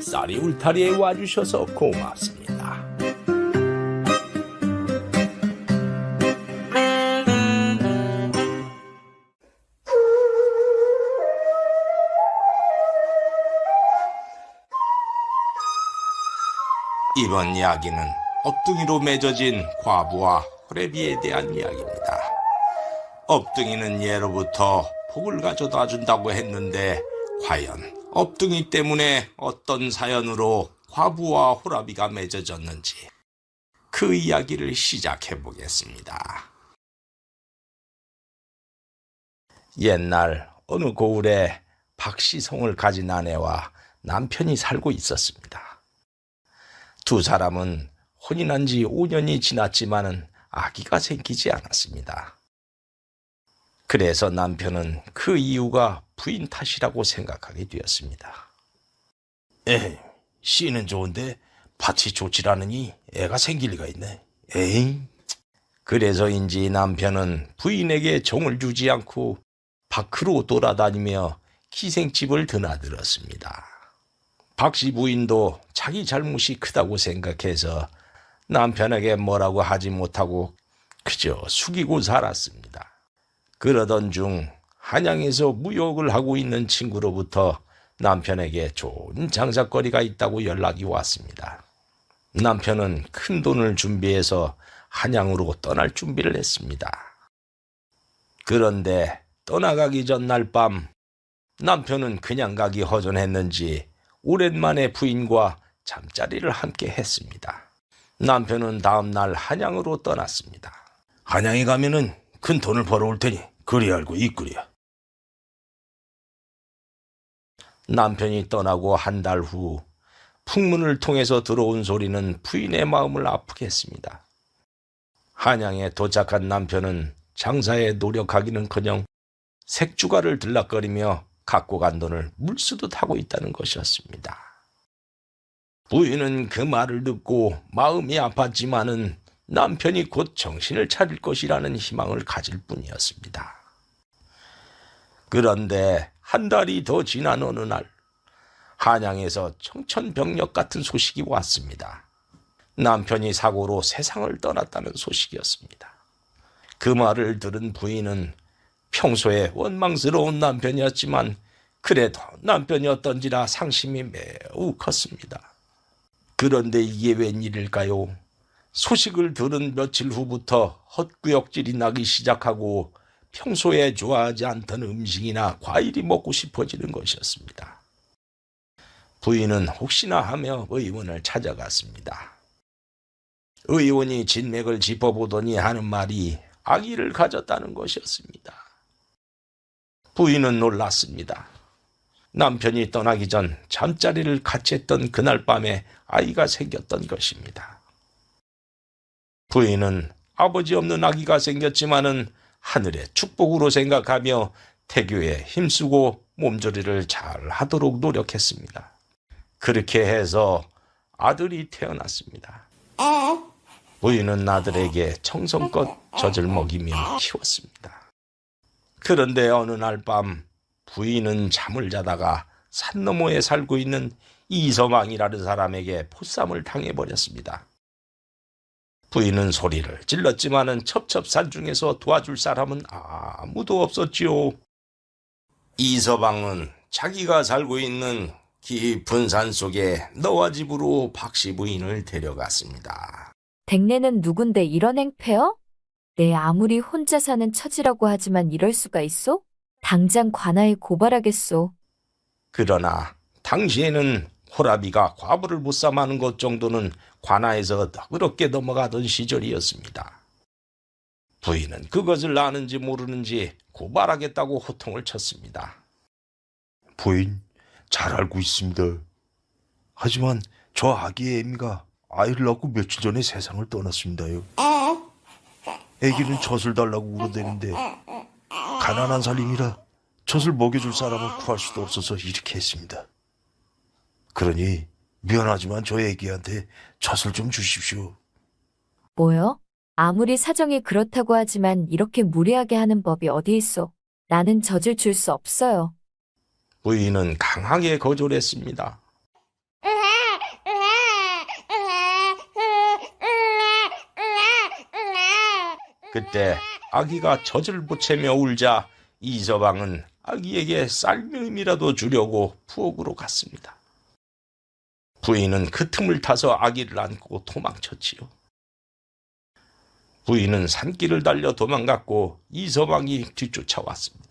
쌀이 울타리에 와주셔서 고맙습니다. 이번 이야기는 업둥이로 맺어진 과부와 호래비에 대한 이야기입니다. 업둥이는 예로부터 복을 가져다 준다고 했는데 과연 업둥이 때문에 어떤 사연으로 과부와 호라비가 맺어졌는지 그 이야기를 시작해 보겠습니다. 옛날 어느 고을에 박시성을 가진 아내와 남편이 살고 있었습니다. 두 사람은 혼인한 지 5년이 지났지만은 아기가 생기지 않았습니다. 그래서 남편은 그 이유가 부인 탓이라고 생각하게 되었습니다. 에이, 씨는 좋은데 밭이 좋질 않으니 애가 생길 리가 있네. 에이. 그래서인지 남편은 부인에게 정을 주지 않고 밖으로 돌아다니며 기생집을 드나들었습니다. 박씨 부인도 자기 잘못이 크다고 생각해서 남편에게 뭐라고 하지 못하고 그저 숙이고 살았습니다. 그러던 중 한양에서 무역을 하고 있는 친구로부터 남편에게 좋은 장사거리가 있다고 연락이 왔습니다. 남편은 큰 돈을 준비해서 한양으로 떠날 준비를 했습니다. 그런데 떠나가기 전날 밤 남편은 그냥 가기 허전했는지 오랜만에 부인과 잠자리를 함께 했습니다. 남편은 다음날 한양으로 떠났습니다. 한양에 가면은 큰 돈을 벌어올 테니 그리 알고 있구려. 남편이 떠나고 한 달 후 풍문을 통해서 들어온 소리는 부인의 마음을 아프게 했습니다. 한양에 도착한 남편은 장사에 노력하기는커녕 색주가를 들락거리며 갖고 간 돈을 물쓰듯 하고 있다는 것이었습니다. 부인은 그 말을 듣고 마음이 아팠지만은 남편이 곧 정신을 차릴 것이라는 희망을 가질 뿐이었습니다. 그런데 한 달이 더 지난 어느 날 한양에서 청천벽력 같은 소식이 왔습니다. 남편이 사고로 세상을 떠났다는 소식이었습니다. 그 말을 들은 부인은 평소에 원망스러운 남편이었지만 그래도 남편이었던지라 상심이 매우 컸습니다. 그런데 이게 웬일일까요? 소식을 들은 며칠 후부터 헛구역질이 나기 시작하고 평소에 좋아하지 않던 음식이나 과일이 먹고 싶어지는 것이었습니다. 부인은 혹시나 하며 의원을 찾아갔습니다. 의원이 진맥을 짚어보더니 하는 말이 아기를 가졌다는 것이었습니다. 부인은 놀랐습니다. 남편이 떠나기 전 잠자리를 같이 했던 그날 밤에 아이가 생겼던 것입니다. 부인은 아버지 없는 아기가 생겼지만은 하늘의 축복으로 생각하며 태교에 힘쓰고 몸조리를 잘 하도록 노력했습니다. 그렇게 해서 아들이 태어났습니다. 부인은 아들에게 정성껏 젖을 먹이며 키웠습니다. 그런데 어느 날 밤 부인은 잠을 자다가 산 너머에 살고 있는 이서방이라는 사람에게 포쌈을 당해버렸습니다. 부인은 소리를 질렀지만은 첩첩산중에서 도와줄 사람은 아무도 없었지요. 이서방은 자기가 살고 있는 깊은 산 속에 너와 집으로 박씨 부인을 데려갔습니다. 댁내는 누군데 이런 행패요? 내 아무리 혼자 사는 처지라고 하지만 이럴 수가 있어? 당장 관아에 고발하겠소. 그러나 당시에는 호라비가 과부를 못삼하는 것 정도는 관아에서 너그럽게 넘어가던 시절이었습니다. 부인은 그것을 아는지 모르는지 고발하겠다고 호통을 쳤습니다. 부인, 잘 알고 있습니다. 하지만 저 아기의 애미가 아이를 낳고 며칠 전에 세상을 떠났습니다요. 애기는 젖을 달라고 울어대는데 가난한 살림이라 젖을 먹여줄 사람을 구할 수도 없어서 이렇게 했습니다. 그러니 미안하지만 저 애기한테 젖을 좀 주십시오. 뭐요? 아무리 사정이 그렇다고 하지만 이렇게 무리하게 하는 법이 어디 있어? 나는 젖을 줄 수 없어요. 부인은 강하게 거절했습니다. 그때 아기가 젖을 보채며 울자 이서방은 아기에게 쌀미름이라도 주려고 부엌으로 갔습니다. 부인은 그 틈을 타서 아기를 안고 도망쳤지요. 부인은 산길을 달려 도망갔고 이서방이 뒤쫓아왔습니다.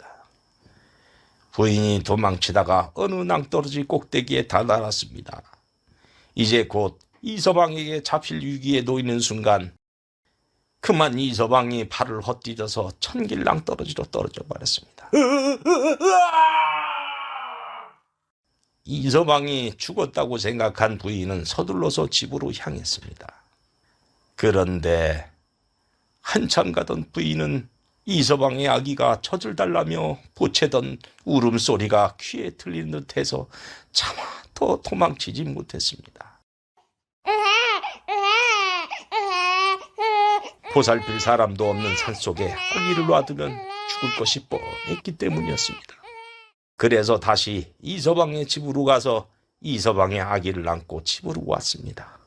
부인이 도망치다가 어느 낭떠러지 꼭대기에 다다랐습니다. 이제 곧 이서방에게 잡힐 위기에 놓이는 순간 그만 이서방이 발을 헛디뎌서 천길 낭떠러지로 떨어져 버렸습니다. 이서방이 죽었다고 생각한 부인은 서둘러서 집으로 향했습니다. 그런데 한참 가던 부인은 이서방의 아기가 젖을 달라며 보채던 울음소리가 귀에 들리는 듯해서 차마 더 도망치지 못했습니다. 보살필 사람도 없는 산속에 아기를 놔두면 죽을 것이 뻔했기 때문이었습니다. 그래서 다시 이서방의 집으로 가서 이서방의 아기를 안고 집으로 왔습니다.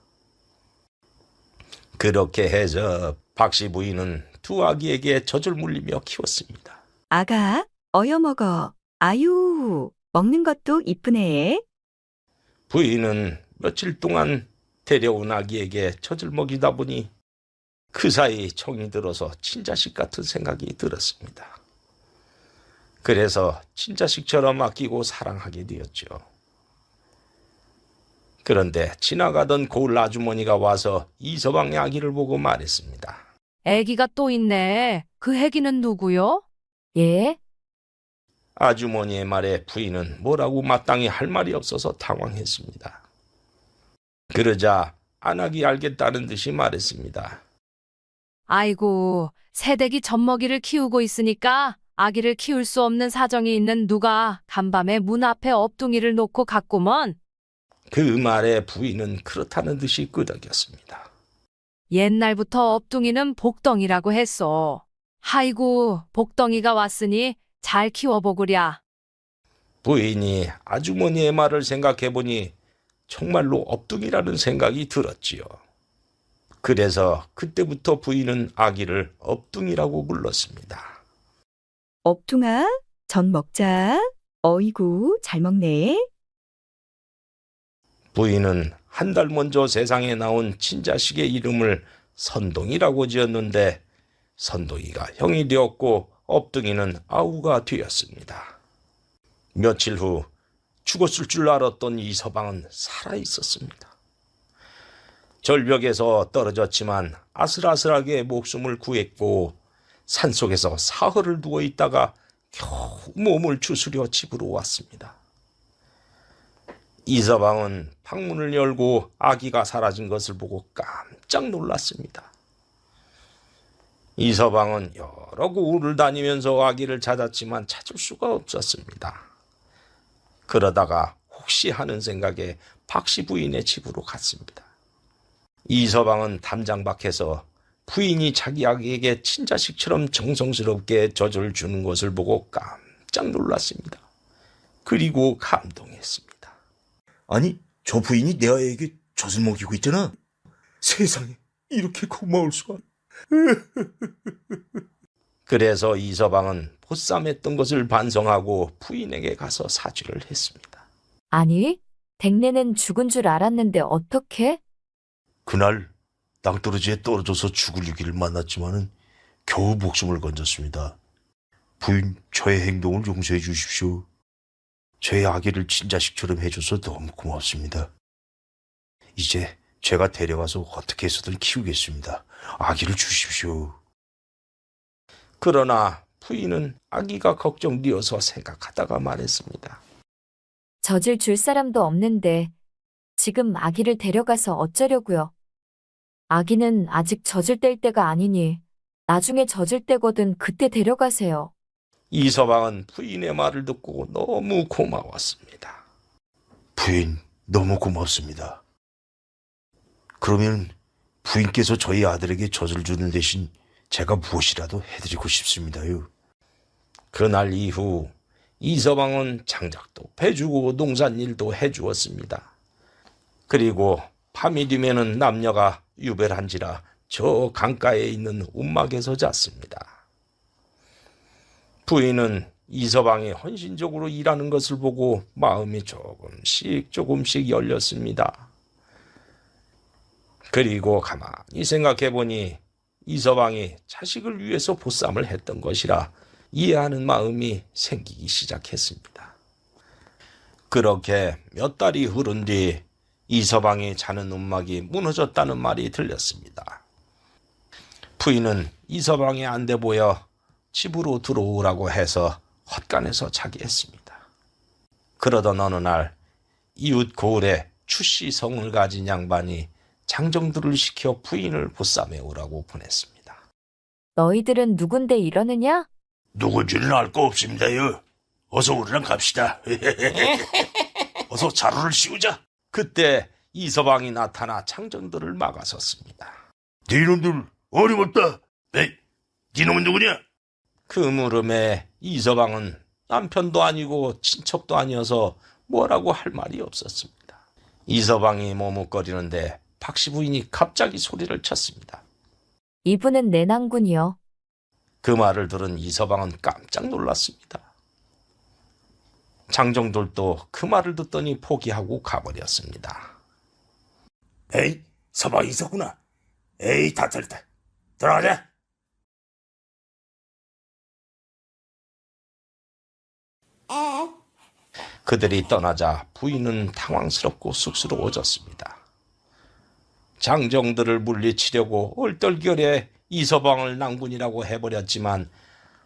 그렇게 해서 박씨 부인은 두 아기에게 젖을 물리며 키웠습니다. 아가, 어여 먹어. 아유, 먹는 것도 이쁘네. 부인은 며칠 동안 데려온 아기에게 젖을 먹이다 보니 그 사이 정이 들어서 친자식 같은 생각이 들었습니다. 그래서 친자식처럼 아끼고 사랑하게 되었죠. 그런데 지나가던 고을 아주머니가 와서 이서방의 아기를 보고 말했습니다. 애기가 또 있네. 그 애기는 누구요? 예? 아주머니의 말에 부인은 뭐라고 마땅히 할 말이 없어서 당황했습니다. 그러자 안 하기 알겠다는 듯이 말했습니다. 아이고, 새댁이 젖먹이를 키우고 있으니까 아기를 키울 수 없는 사정이 있는 누가 간밤에 문 앞에 업둥이를 놓고 갔구먼. 그 말에 부인은 그렇다는 듯이 끄덕였습니다. 옛날부터 업둥이는 복덩이라고 했어. 아이고, 복덩이가 왔으니 잘 키워보구랴. 부인이 아주머니의 말을 생각해보니 정말로 업둥이라는 생각이 들었지요. 그래서 그때부터 부인은 아기를 업둥이라고 불렀습니다. 업둥아, 전 먹자. 어이구, 잘 먹네. 부인은 한 달 먼저 세상에 나온 친자식의 이름을 선동이라고 지었는데 선동이가 형이 되었고 업둥이는 아우가 되었습니다. 며칠 후 죽었을 줄 알았던 이서방은 살아 있었습니다. 절벽에서 떨어졌지만 아슬아슬하게 목숨을 구했고 산속에서 사흘을 누워 있다가 겨우 몸을 추스려 집으로 왔습니다. 이서방은 방문을 열고 아기가 사라진 것을 보고 깜짝 놀랐습니다. 이서방은 여러 고을을 다니면서 아기를 찾았지만 찾을 수가 없었습니다. 그러다가 혹시 하는 생각에 박씨 부인의 집으로 갔습니다. 이서방은 담장 밖에서 부인이 자기 아기에게 친자식처럼 정성스럽게 젖을 주는 것을 보고 깜짝 놀랐습니다. 그리고 감동했습니다. 아니, 저 부인이 내 아이에게 젖을 먹이고 있잖아. 세상에 이렇게 고마울 수가. 그래서 이서방은 보쌈했던 것을 반성하고 부인에게 가서 사죄를 했습니다. 아니, 댁내는 죽은 줄 알았는데 어떻게? 그날 낭떠러지에 떨어져서 죽을 위기를 만났지만은 겨우 목숨을 건졌습니다. 부인, 저의 행동을 용서해 주십시오. 저의 아기를 친자식처럼 해줘서 너무 고맙습니다. 이제 제가 데려가서 어떻게 해서든 키우겠습니다. 아기를 주십시오. 그러나 부인은 아기가 걱정되어서 생각하다가 말했습니다. 젖을 줄 사람도 없는데 지금 아기를 데려가서 어쩌려고요? 아기는 아직 젖을 뗄 때가 아니니 나중에 젖을 때거든 그때 데려가세요. 이서방은 부인의 말을 듣고 너무 고마웠습니다. 부인, 너무 고맙습니다. 그러면 부인께서 저희 아들에게 젖을 주는 대신 제가 무엇이라도 해드리고 싶습니다요. 그날 이후 이서방은 장작도 패주고 농산일도 해주었습니다. 그리고 밤이 되면은 남녀가 유별한지라 저 강가에 있는 움막에서 잤습니다. 부인은 이서방이 헌신적으로 일하는 것을 보고 마음이 조금씩 열렸습니다. 그리고 가만히 생각해 보니 이서방이 자식을 위해서 보쌈을 했던 것이라 이해하는 마음이 생기기 시작했습니다. 그렇게 몇 달이 흐른 뒤 이서방이 자는 움막이 무너졌다는 말이 들렸습니다. 부인은 이서방이 안 돼 보여 집으로 들어오라고 해서 헛간에서 자게 했습니다. 그러던 어느 날 이웃 고을에 추씨 성을 가진 양반이 장정들을 시켜 부인을 보쌈해 오라고 보냈습니다. 너희들은 누군데 이러느냐? 누군지는 알 거 없습니다요. 어서 우리랑 갑시다. 어서 자루를 씌우자. 그때 이서방이 나타나 장정들을 막아섰습니다. 니놈들 어림없다. 에이, 니놈은 누구냐? 그 물음에 이서방은 남편도 아니고 친척도 아니어서 뭐라고 할 말이 없었습니다. 이서방이 머뭇거리는데 박씨 부인이 갑자기 소리를 쳤습니다. 이분은 내 낭군이요. 그 말을 들은 이서방은 깜짝 놀랐습니다. 장정들도 그 말을 듣더니 포기하고 가버렸습니다. 에이, 서방이 있었구나. 에이, 다 틀렸다. 들어가자. 그들이 떠나자 부인은 당황스럽고 쑥스러워졌습니다. 장정들을 물리치려고 얼떨결에 이서방을 낭군이라고 해버렸지만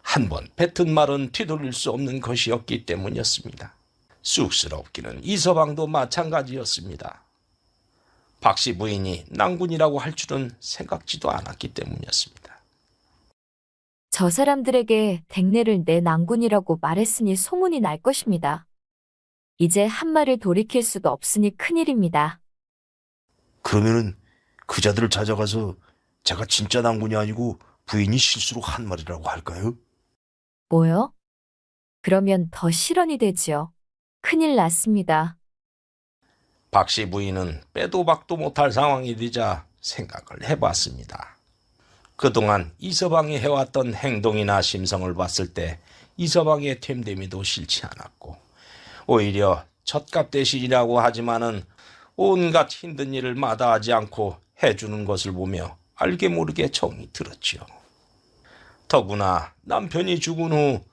한번 뱉은 말은 뒤돌릴 수 없는 것이었기 때문이었습니다. 쑥스럽기는 이서방도 마찬가지였습니다. 박씨 부인이 낭군이라고 할 줄은 생각지도 않았기 때문이었습니다. 저 사람들에게 댁내를 내 낭군이라고 말했으니 소문이 날 것입니다. 이제 한 말을 돌이킬 수가 없으니 큰일입니다. 그러면은 그 자들을 찾아가서 제가 진짜 낭군이 아니고 부인이 실수로 한 말이라고 할까요? 뭐요? 그러면 더 실언이 되지요. 큰일 났습니다. 박씨 부인은 빼도 박도 못할 상황이 되자 생각을 해봤습니다. 그동안 이서방이 해왔던 행동이나 심성을 봤을 때 이서방의 됨됨이도 싫지 않았고 오히려 젖값 대신이라고 하지만은 온갖 힘든 일을 마다하지 않고 해주는 것을 보며 알게 모르게 정이 들었지요. 더구나 남편이 죽은 후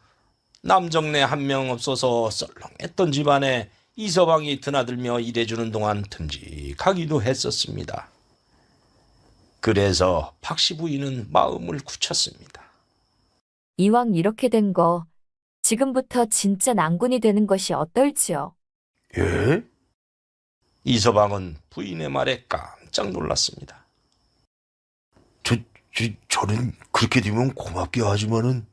남정네 한 명 없어서 썰렁했던 집안에 이서방이 드나들며 일해주는 동안 듬직하기도 했었습니다. 그래서 박씨 부인은 마음을 굳혔습니다. 이왕 이렇게 된 거 지금부터 진짜 낭군이 되는 것이 어떨지요. 예? 이서방은 부인의 말에 깜짝 놀랐습니다. 저는 그렇게 되면 고맙게 하지만은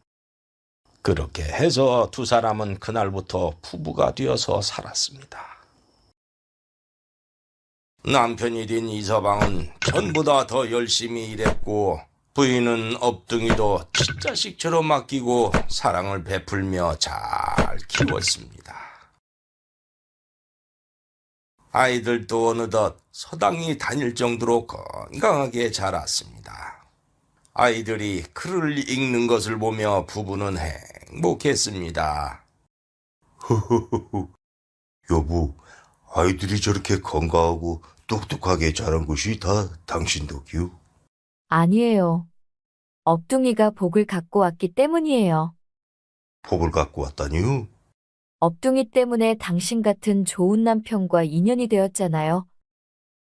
그렇게 해서 두 사람은 그날부터 부부가 되어서 살았습니다. 남편이 된 이서방은 전보다 더 열심히 일했고 부인은 업둥이도 친자식처럼 맡기고 사랑을 베풀며 잘 키웠습니다. 아이들도 어느덧 서당이 다닐 정도로 건강하게 자랐습니다. 아이들이 글을 읽는 것을 보며 부부는 행복했습니다. 여보, 아이들이 저렇게 건강하고 똑똑하게 자란 것이 다 당신 덕이요. 아니에요. 업둥이가 복을 갖고 왔기 때문이에요. 복을 갖고 왔다니요? 업둥이 때문에 당신 같은 좋은 남편과 인연이 되었잖아요.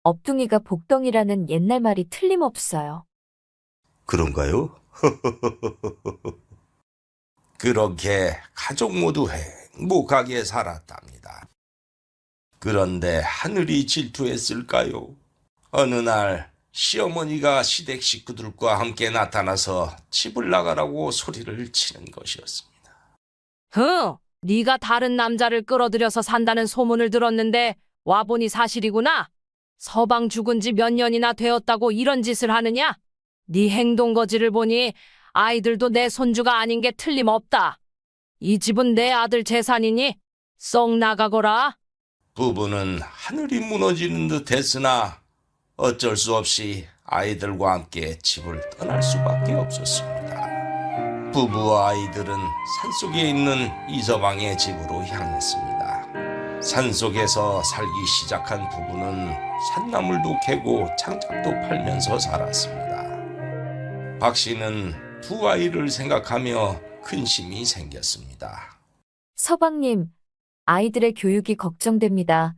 업둥이가 복덩이라는 옛날 말이 틀림없어요. 그런가요? 그렇게 가족 모두 행복하게 살았답니다. 그런데 하늘이 질투했을까요? 어느 날 시어머니가 시댁 식구들과 함께 나타나서 집을 나가라고 소리를 치는 것이었습니다. 네가 다른 남자를 끌어들여서 산다는 소문을 들었는데 와보니 사실이구나. 서방 죽은 지 몇 년이나 되었다고 이런 짓을 하느냐? 네 행동 거지를 보니 아이들도 내 손주가 아닌 게 틀림없다. 이 집은 내 아들 재산이니 썩 나가거라. 부부는 하늘이 무너지는 듯 했으나 어쩔 수 없이 아이들과 함께 집을 떠날 수밖에 없었습니다. 부부와 아이들은 산속에 있는 이서방의 집으로 향했습니다. 산속에서 살기 시작한 부부는 산나물도 캐고 장작도 팔면서 살았습니다. 박 씨는 두 아이를 생각하며 근심이 생겼습니다. 서방님, 아이들의 교육이 걱정됩니다.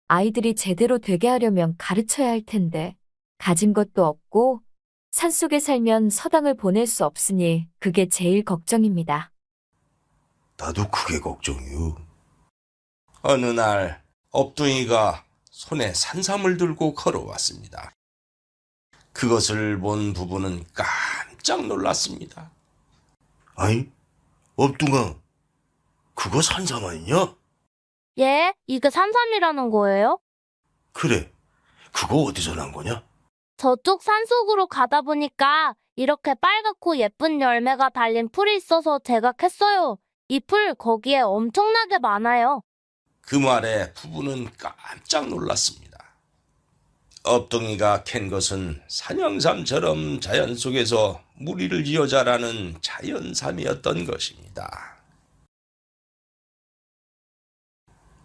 아이들이 제대로 되게 하려면 가르쳐야 할 텐데, 가진 것도 없고, 산속에 살면 서당을 보낼 수 없으니 그게 제일 걱정입니다. 나도 그게 걱정이요. 어느 날 업둥이가 손에 산삼을 들고 걸어왔습니다. 그것을 본 부부는 깜짝 놀랐습니다. 아니, 업둥아, 그거 산삼 아니냐? 예, 이게 산삼이라는 거예요? 그래, 그거 어디서 난 거냐? 저쪽 산속으로 가다 보니까 이렇게 빨갛고 예쁜 열매가 달린 풀이 있어서 제가 캤어요. 이 풀 거기에 엄청나게 많아요. 그 말에 부부는 깜짝 놀랐습니다. 업둥이가 캔 것은 산양삼처럼 자연 속에서 무리를 지어 자라는 자연삼이었던 것입니다.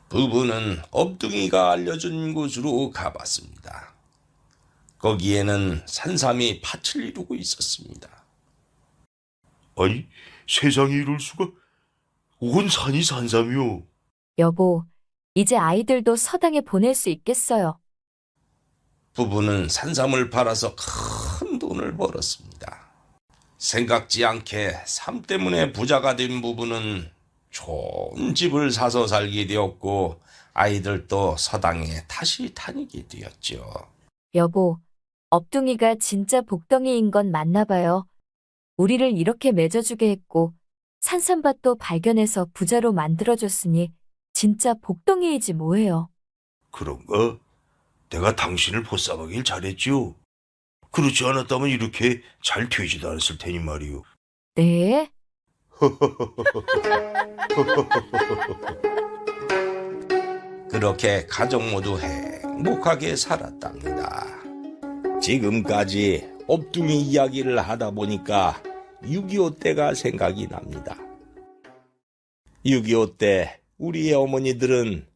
부부는 업둥이가 알려준 곳으로 가봤습니다. 거기에는 산삼이 밭을 이루고 있었습니다. 아니, 세상에 이럴 수가. 온 산이 산삼이요. 여보, 이제 아이들도 서당에 보낼 수 있겠어요. 부부는 산삼을 팔아서 큰 돈을 벌었습니다. 생각지 않게 삶 때문에 부자가 된 부부는 좋은 집을 사서 살게 되었고 아이들도 서당에 다시 다니게 되었죠. 여보, 업둥이가 진짜 복덩이인 건 맞나 봐요. 우리를 이렇게 맺어주게 했고 산삼밭도 발견해서 부자로 만들어줬으니 진짜 복덩이이지 뭐예요. 그런가? 내가 당신을 보쌈하길 잘했지요. 그렇지 않았다면 이렇게 잘 되지도 않았을 테니 말이요. 네? 그렇게 가족 모두 행복하게 살았답니다. 지금까지 업둥이 이야기를 하다 보니까 6.25 때가 생각이 납니다. 6.25 때 우리의 어머니들은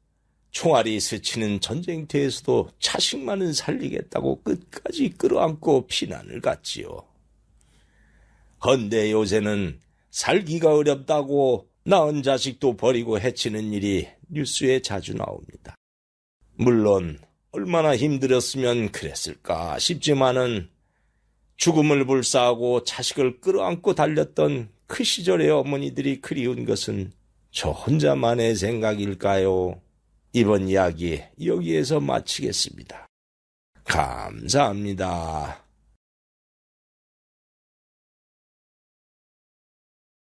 총알이 스치는 전쟁터에서도 자식만은 살리겠다고 끝까지 끌어안고 피난을 갔지요. 헌데 요새는 살기가 어렵다고 낳은 자식도 버리고 해치는 일이 뉴스에 자주 나옵니다. 물론 얼마나 힘들었으면 그랬을까 싶지만은 죽음을 불사하고 자식을 끌어안고 달렸던 그 시절의 어머니들이 그리운 것은 저 혼자만의 생각일까요? 이번 이야기 여기에서 마치겠습니다. 감사합니다.